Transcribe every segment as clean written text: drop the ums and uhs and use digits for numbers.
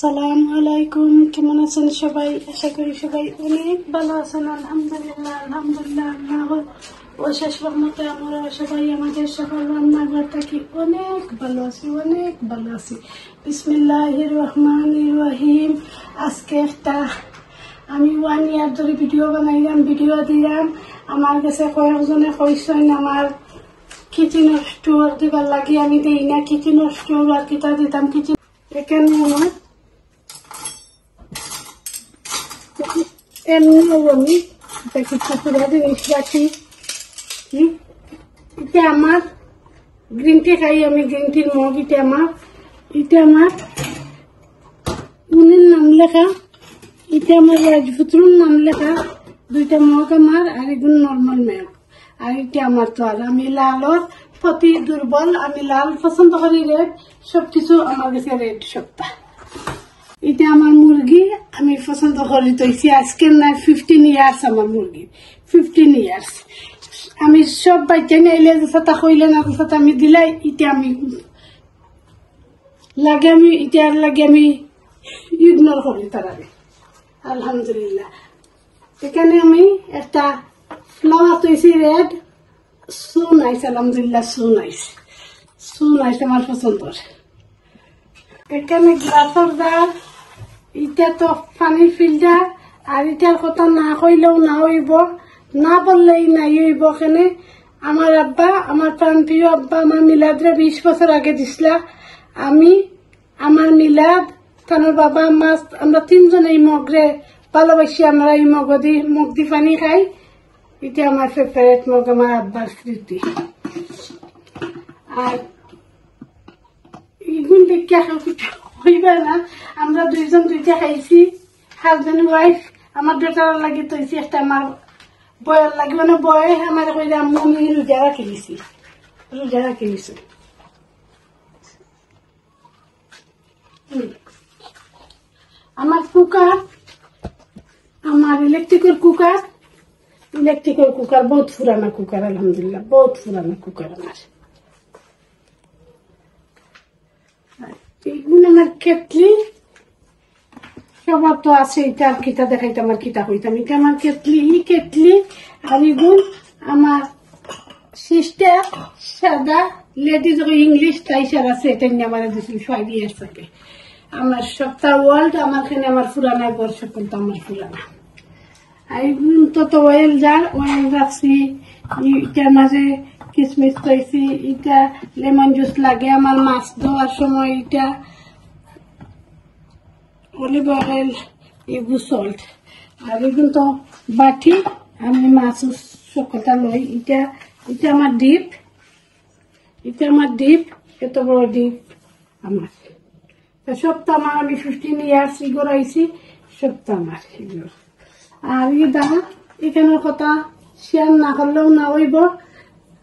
আসসালামু আলাইকুম, কেমন আছেন সবাই? আশা করি সবাই অনেক ভালো আছেন। আলহামদুলিল্লাহ আল্লাহর অশেষ রহমতে আমরা সবাই আমাদের সকল রান্নাঘর থাকি অনেক ভালো আছি। বিসমিল্লাহির রহমানির রহিম। আজকে একটা আমি 1 ইয়ার ধরে ভিডিও বানাইলাম, ভিডিও দিলাম। আমার কাছে কয়েকজনে কইছেন আমার কিচেনের স্টোর দিবার লাগে, আমি দিই না কিচেনের স্টোর, আর কিতা দিতাম কিচেন। এখানে আমার এমনিও আমি কিছু পুরা জিনিস রাখি। এটা আমার গ্রিন টি খাই, আমি গ্রিন টির মগ। এটা আমার উনির নাম লেখা, এটা আমার রাজপুত্রর নাম লেখা। 2টা মগ আমার, আর এগুলো নর্মাল মেঘ। আর এটা আমার তো আর আমি লালর প্রতি দুর্বল, আমি লাল পছন্দ করি, রেড সবকিছু আমার কাছে রেড সপ্তাহ। এটা আমার মুরগি, আমি পছন্দ করি তৈছি। আজকে না 15 ইয়ার্স আমার মুরগি, 15 ইয়ার্স। আমি সব বাচ্চা নাইলে যেটা কইলে না যেটা আমি দিলাই, এটা আমি লাগে ইগনোর করি তারারে। আলহামদুলিল্লাহ। এখানে আমি একটা ফ্লাওয়ার তৈছি রেড, সো নাইস। আলহামদুলিল্লাহ, সো নাইস আমার পছন্দর। এখানে গ্লাসের জার, এটা তো পানির ফিল্টার। আর এটার কথা না কইলেও না হইব, না বললেই নাই হইব। এখানে আমার আব্বা, আমার প্রাণপ্রিয় আব্বা, আমার মিলাদরে 20 বছর আগে দিছিলা। আমি আমার মিলাদ, কারণ বাবা মা আমরা 3 জন এই মগরে ভালোবাসি। আমরা এই মগ দি পানি খাই। এটা আমার ফেভারিট মগ, আমার আব্বার স্মৃতি। আর এগুন দেখে হইবে না, আমরা 2 জন 2টা খাইছি, হাজবেন্ড ওয়াইফ। আমার ডটার লাগে তৈছি একটা, আমার বয়ের লাগে মানে বয়ে আমার কইলে আমি রোজা রাখি দিছি। আমার কুকার, আমার ইলেকট্রিক্যাল কুকার বহুত পুরানা কুকার। আলহামদুলিল্লাহ, বহুত পুরানা কুকার আমার। এইগুলো আমার কেটলি সবার তো আছে। এটা আর কিতা দেখাইতে আমার কিতা কইতাম। এটা আমার কেটলি। আর এগুলো আমার সিস্টার সাদা লেডিজ ইংলিশ টাইসার আছে, এটা নিয়ে আমার দিয়েছিল 5 ইয়ার্স আগে। আমার সপ্তাহ ওয়ার্ল্ড আমার এখানে আমার পুরানা ঘর সকল তো আমার পুরানা। আর এগুলো তো অয়েল জার, অয়েল রাখছি। এটার মাঝে কিসমিস তৈছি। এটা লেমন জুস লাগে আমার মাছ ধোয়ার সময়। এটা অলিভ অয়েল, এগুলো সল্ট। আর এগুলো তো বাটি, আমি মাছ সকলটা লই। এটা আমার ডিপ, এত বড় ডিপ আমার। সবটা আমার, আমি 15 ইয়ার্স ইগোর আইছি, সবটা আমার এগুলো। আর এখানের কথা শেয়ার না করলেও না হইব।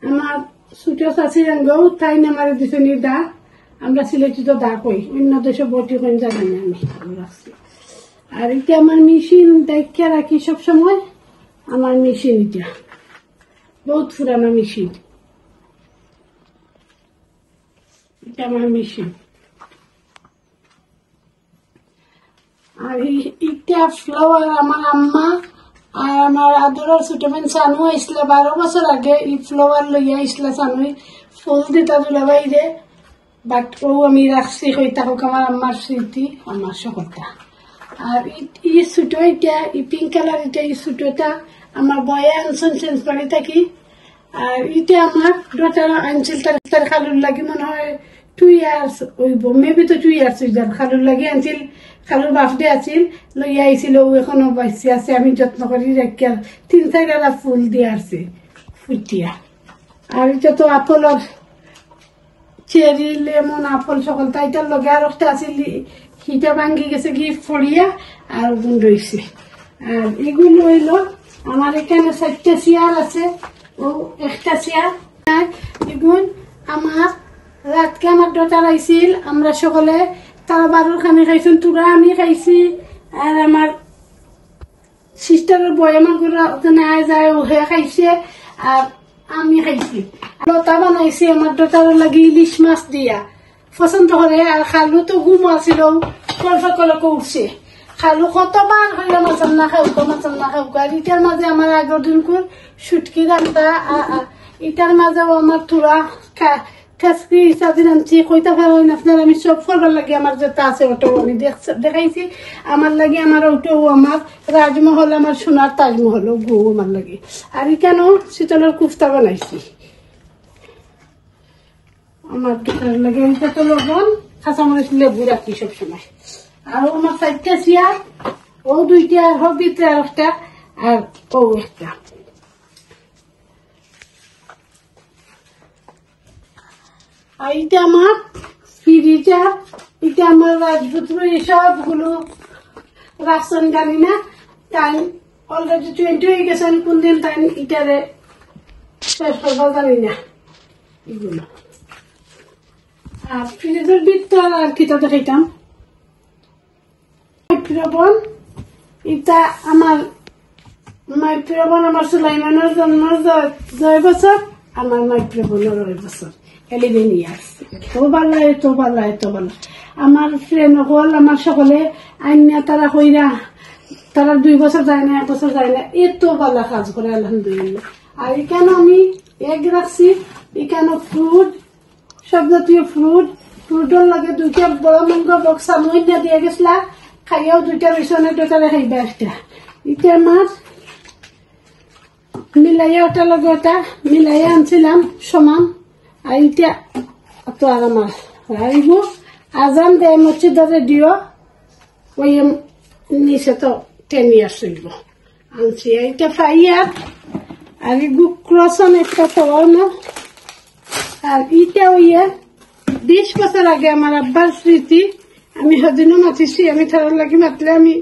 আমার ছোট চাষি রাঙ্গও তাই নামারে দিছে দা, আমরা সিলেটি তো দা কই, অন্য দেশে বটি কইন জানি না আমি রাখছি। আর এটা আমার মেশিন দেখে রাখি সবসময়। আমার মেশিন এটা বহুত পুরানা মেশিন, এটা আমার মেশিন। আর এটা ফ্লাওয়ার আমার আম্মা আর আমার আদরের ছোট বোন সানু আইসল 12 বছর আগে। এই ফ্লাওয়ার লইয়া আইসল সানু, ফুল দিতা দুলা বাইরে। বাট ও আমি রাখছি, হইতা হোক আমার আম্মার স্মৃতি, আমার সকলটা। আর এই ছোট, এটা পিঙ্ক কালার, এটা এই ছোটটা আমার বয়ে আনছেন চেঞ্জ বাড়ি থাকি। আর এটা আমার ডটার আনছিল, তার খালুর লাগে মনে হয় 2 ইয়ার্স হইব, মেবি তো 2 ইয়ার্স হয়ে যান। খালুর লাগে আনছিল, খালুর বার্থডে আছিল, লইয়া আইছিল। ও এখনো বাঁচি আছে, আমি যত্ন করি রাখি। আর 3-4 ফুল দিয়ে আসছে ফুটিয়া। আর এটা তো আপেলর চেরি, লেমন, আপেল সকল তাইটার লগে। আর একটা আছিল, হিটা ভাঙ্গি গেছে কি ফড়িয়া, আর গুণ রয়েছে। আর এগুলো হইল আমার এখানে 4টা চেয়ার আছে, ও একটা চেয়ার। এগুলো আমার রাতকে আমার ডটার আইছিল, আমরা সকলে তারা 12 খানি খাইছেন, তোরা আমি খাইছি। আর আমার সিস্টারের বয় আমার ঘরে যায়, ওহে খাইছে, আর আমি খাইছি। লতা বানাইছি আমার ডটার লাগি ইলিশ মাছ দিয়া, পছন্দ করে। আর খালু তো ঘুম আছিল, ফলকে উঠছে খালু কতবার হইলে মাছাম না খাউক আর ইটার মাঝে আমার আগের দিনকুর সুটকি রান্তা ইটার মাঝেও আমার তুরা ঠেসকি হিসাবে রাঁধছি কইতে পারেন আপনার আমি সব করবার লাগে আমার যেটা আছে ওটাও আমি দেখাইছি আমার লাগে আমার ওটাও আমার রাজমহল আমার সোনার তাজমহল গু আমার লাগে আর এখানেও শীতলের কুফতা বানাইছি আমার দুটার লাগে এটা তো লবণ কাঁচামরিচ লেবু রাখি সবসময় আর আমার 4টা চেয়ার ও 2টা আর হোক ভিতরে আর একটা আর ও একটা আর এটা আমার ফ্রিজটা এটা আমার রাজপুত্র সবগুলো রাশন জানি না তাই অলরেডি 20 হয়ে গেছে আমি কোনদিন তাই এটারে শেষ করবো জানি না এগুলো আর ফ্রিজের ভিতর আর কিটা দেখাইতাম মাইক্রোফোন এটা আমার মাইক্রোফোন আমার সুলাইমানের জন্ম 9 বছর আমার মাইক্রোফোনের 9 বছর এলিভেন ইয়ার্স এত ভালো আমার ফ্রেন্ড হল আমার সকলে আইনা তারা কইরা তারা 2 বছর যায় না 1 বছর যায় না এত ভালো কাজ করে আলহামদুলিল্লাহ আর এখানে আমি এগ রাখছি এখানে ফ্রুট সব জাতীয় ফ্রুটের লাগে 2টা বড় ম্যাঙ্গো বক্স আমি দিয়ে গেছিলা খাইয়াও 2টা বিছনে 2টা খাইবে একটা এটা মাছ মিলাইয়া ওটা লগে ওটা মিলাইয়া আনছিলাম সমান আর এটা তো আর আমার রাইব আজান দেয় মসজিদে দিও ওই নিচে তো 10 ইয়ার্স হইব আনছি এটা 5 ইয়ার আর ক্রসন একটা তো না আর এটা ওইয়া 20 বছর আগে আমার আব্বার স্মৃতি আমি সেদিনও মাতিছি আমি তার লাগে মাতলে আমি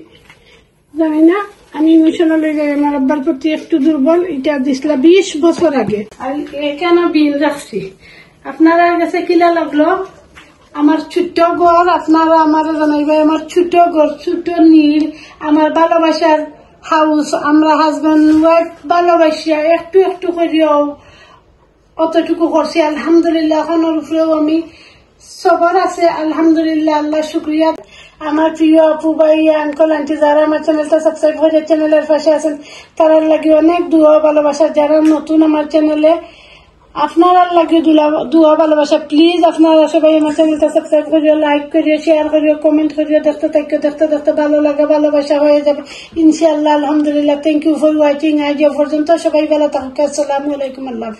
জানি না আমি ইমোশনাল হয়ে আমার আব্বার প্রতি একটু দুর্বল এটা দিছিলা 20 বছর আগে আর এখানে বিল রাখছি আপনারা কাছে কিলা লাগলো আমার ছোট্ট ঘর আপনারা আমার জানাইবে আমার ছোট ঘর ছোট নীল আমার ভালোবাসার হাউস আমরা হাজবেন্ড ওয়াইফ ভালোবাসিয়া একটু একটু করিও অতটুকু করছি আলহামদুলিল্লাহ এখনের উপরেও আমি সবার আছে আলহামদুলিল্লাহ আল্লাহ শুক্রিয়া আমার প্রিয় আপু ভাই আঙ্কল আন্টি যারা আমার চ্যানেলটা সাবস্ক্রাইব করে চ্যানেলের পাশে আছেন তারার লাগে অনেক দোয়া ভালোবাসা যারা নতুন আমার চ্যানেলে আপনারা লাগে দোয়া ভালোবাসা প্লিজ আপনারা সবাই আমার চ্যানেলটা সাবস্ক্রাইব করিও লাইক করিও শেয়ার করিও কমেন্ট করিও দেখতে ভালো লাগে ভালোবাসা হয়ে যাবে ইনশাআল্লাহ আলহামদুলিল্লাহ থ্যাংক ইউ ফর ওয়াচিং আজ পর্যন্ত সবাই ভালো থাকুন আসসালামু আলাইকুম আল্লাহ